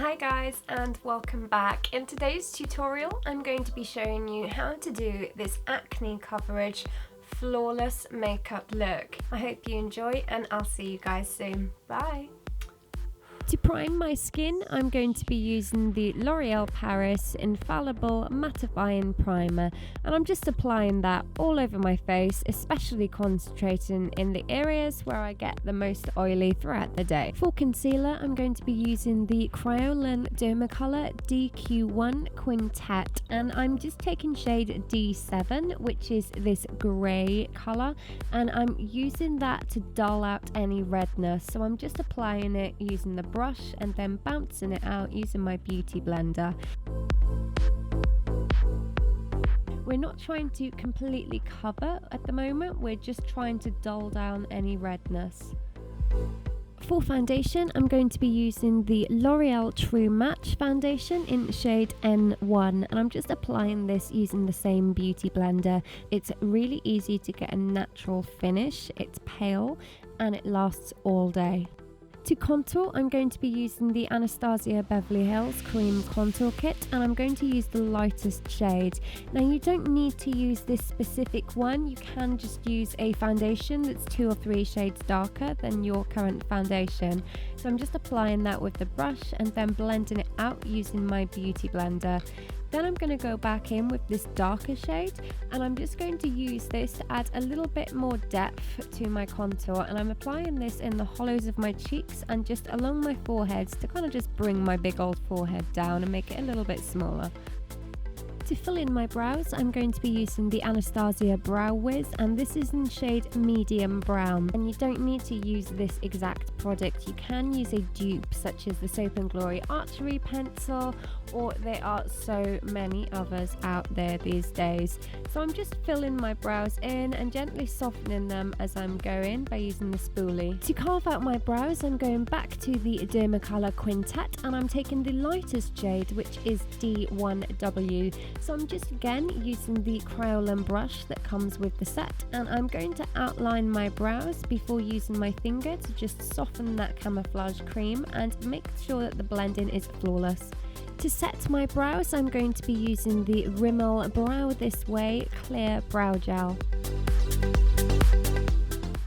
Hi guys and welcome back. In today's tutorial I'm going to be showing you how to do this acne coverage flawless makeup look. I hope you enjoy and I'll see you guys soon. Bye! To prime my skin, I'm going to be using the L'Oreal Paris Infallible Mattifying Primer, and I'm just applying that all over my face, especially concentrating in the areas where I get the most oily throughout the day. For concealer, I'm going to be using the Kryolan Dermacolour DQ1 Quintet, and I'm just taking shade D7, which is this grey colour, and I'm using that to dull out any redness. So I'm just applying it using the brush and then bouncing it out using my beauty blender. We're not trying to completely cover at the moment, we're just trying to dull down any redness. For foundation, I'm going to be using the L'Oreal True Match foundation in shade N1, and I'm just applying this using the same beauty blender. It's really easy to get a natural finish, it's pale and it lasts all day. To contour, I'm going to be using the Anastasia Beverly Hills Cream Contour Kit, and I'm going to use the lightest shade. Now you don't need to use this specific one, you can just use a foundation that's 2 or 3 shades darker than your current foundation. So I'm just applying that with the brush and then blending it out using my beauty blender. Then I'm going to go back in with this darker shade, and I'm just going to use this to add a little bit more depth to my contour, and I'm applying this in the hollows of my cheeks and just along my forehead to kind of just bring my big old forehead down and make it a little bit smaller. To fill in my brows, I'm going to be using the Anastasia Brow Wiz, and this is in shade medium brown, and you don't need to use this exact product. You can use a dupe such as the Soap & Glory Archery Pencil, or there are so many others out there these days. So I'm just filling my brows in and gently softening them as I'm going by using the spoolie. To carve out my brows, I'm going back to the Dermacolour Quintet, and I'm taking the lightest shade, which is D1W. So I'm just again using the Kryolan brush that comes with the set, and I'm going to outline my brows before using my finger to just soften that camouflage cream and make sure that the blending is flawless. To set my brows, I'm going to be using the Rimmel Brow This Way Clear Brow Gel.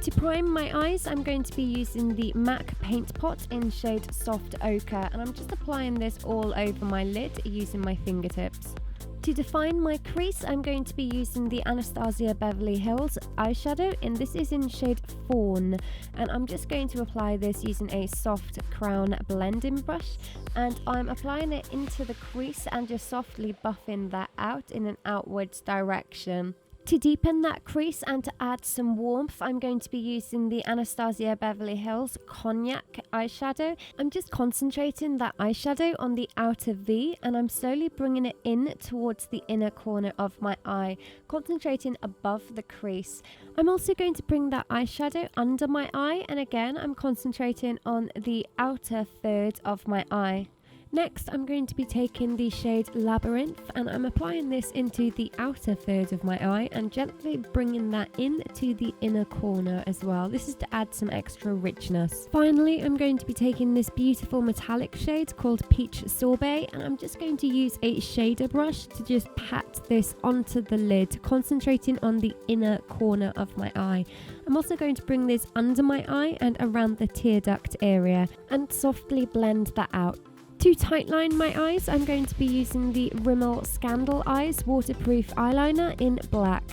To prime my eyes, I'm going to be using the MAC Paintpot in shade Soft Ochre, and I'm just applying this all over my lid using my fingertips. To define my crease, I'm going to be using the Anastasia Beverly Hills eyeshadow, and this is in shade Fawn, and I'm just going to apply this using a soft crown blending brush, and I'm applying it into the crease and just softly buffing that out in an outwards direction. To deepen that crease and to add some warmth, I'm going to be using the Anastasia Beverly Hills Cognac eyeshadow. I'm just concentrating that eyeshadow on the outer V, and I'm slowly bringing it in towards the inner corner of my eye, concentrating above the crease. I'm also going to bring that eyeshadow under my eye, and again I'm concentrating on the outer third of my eye. Next, I'm going to be taking the shade Labyrinth, and I'm applying this into the outer third of my eye and gently bringing that into the inner corner as well. This is to add some extra richness. Finally, I'm going to be taking this beautiful metallic shade called Peach Sorbet, and I'm just going to use a shader brush to just pat this onto the lid, concentrating on the inner corner of my eye. I'm also going to bring this under my eye and around the tear duct area and softly blend that out. To tightline my eyes, I'm going to be using the Rimmel Scandal Eyes Waterproof Eyeliner in black.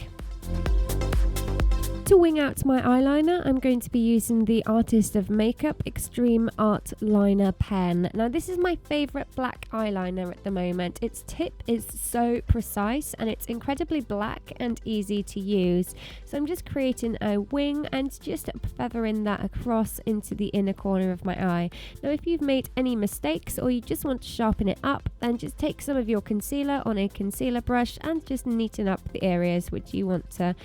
To wing out my eyeliner, I'm going to be using the Artist of Makeup Extreme Art Liner Pen. Now this is my favourite black eyeliner at the moment. Its tip is so precise and it's incredibly black and easy to use. So I'm just creating a wing and just feathering that across into the inner corner of my eye. Now if you've made any mistakes or you just want to sharpen it up, then just take some of your concealer on a concealer brush and just neaten up the areas which you want to,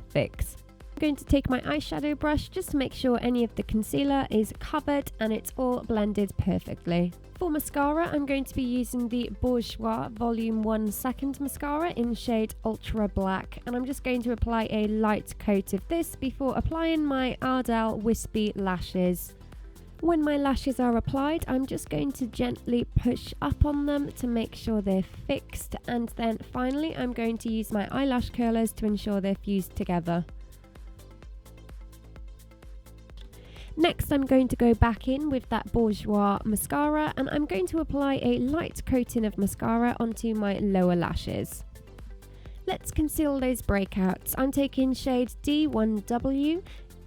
fix. I'm going to take my eyeshadow brush just to make sure any of the concealer is covered and it's all blended perfectly. For mascara, I'm going to be using the Bourjois Volume 1 Second Mascara in shade Ultra Black, and I'm just going to apply a light coat of this before applying my Ardell Wispy Lashes. When my lashes are applied, I'm just going to gently push up on them to make sure they're fixed, and then finally I'm going to use my eyelash curlers to ensure they're fused together. Next, I'm going to go back in with that Bourjois mascara, and I'm going to apply a light coating of mascara onto my lower lashes. Let's conceal those breakouts. I'm taking shade D1W,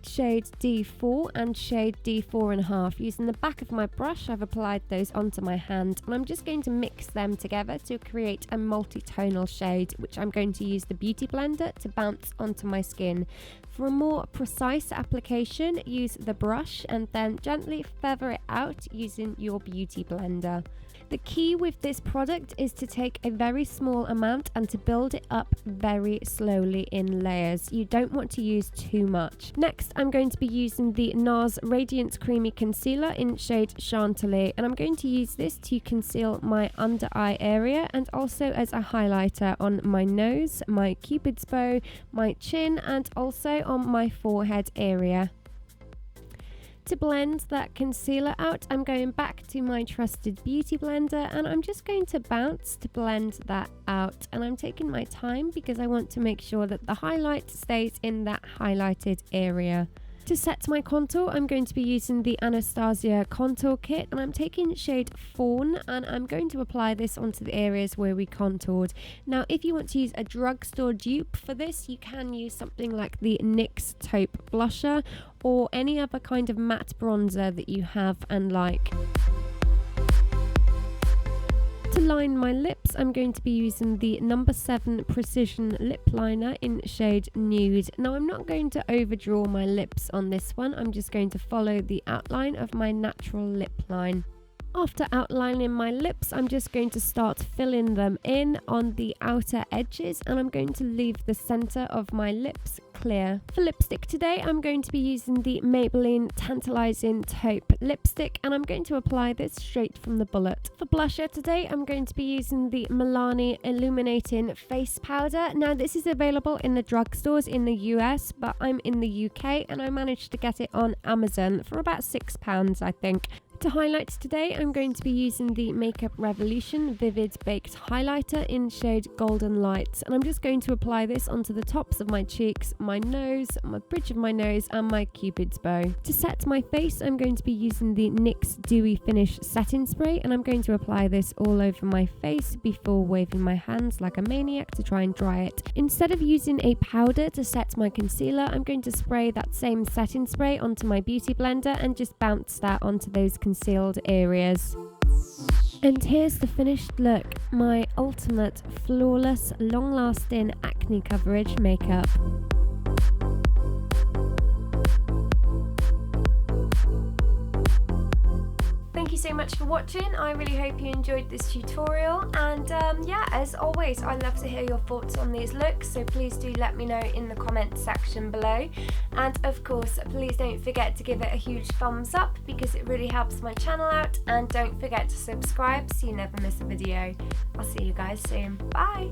shade D4 and shade D4.5. Using the back of my brush, I've applied those onto my hand, and I'm just going to mix them together to create a multi-tonal shade, which I'm going to use the Beauty Blender to bounce onto my skin. For a more precise application, use the brush and then gently feather it out using your Beauty Blender. The key with this product is to take a very small amount and to build it up very slowly in layers. You don't want to use too much. Next, I'm going to be using the Nars Radiant Creamy Concealer in shade Chantilly, and I'm going to use this to conceal my under eye area and also as a highlighter on my nose, my cupid's bow, my chin, and also on my forehead area. To blend that concealer out, I'm going back to my trusted Beauty Blender, and I'm just going to bounce to blend that out, and I'm taking my time because I want to make sure that the highlight stays in that highlighted area. To set my contour, I'm going to be using the Anastasia contour kit, and I'm taking shade Fawn, and I'm going to apply this onto the areas where we contoured. Now, if you want to use a drugstore dupe for this, you can use something like the NYX Taupe blusher or any other kind of matte bronzer that you have and like. To line my lips, I'm going to be using the No. 7 Precision Lip Liner in shade Nude. Now, I'm not going to overdraw my lips on this one. I'm just going to follow the outline of my natural lip line. After outlining my lips, I'm just going to start filling them in on the outer edges, and I'm going to leave the center of my lips clear. For lipstick today, I'm going to be using the Maybelline Tantalizing Taupe lipstick, and I'm going to apply this straight from the bullet. For blusher today, I'm going to be using the Milani Illuminating Face Powder. Now, this is available in the drugstores in the US, but I'm in the UK and I managed to get it on Amazon for about £6, I think. To highlight today, I'm going to be using the Makeup Revolution Vivid Baked Highlighter in shade Golden Light, and I'm just going to apply this onto the tops of my cheeks, my nose, my bridge of my nose, and my cupid's bow. To set my face, I'm going to be using the NYX Dewy Finish Setting Spray, and I'm going to apply this all over my face before waving my hands like a maniac to try and dry it. Instead of using a powder to set my concealer, I'm going to spray that same setting spray onto my Beauty Blender and just bounce that onto those concealed areas. And here's the finished look, my ultimate flawless long-lasting acne coverage makeup. Thank you so much for watching. I really hope you enjoyed this tutorial, and yeah, as always, I love to hear your thoughts on these looks, so please do let me know in the comment section below. And of course, please don't forget to give it a huge thumbs up because it really helps my channel out, and don't forget to subscribe so you never miss a video. I'll see you guys soon. Bye!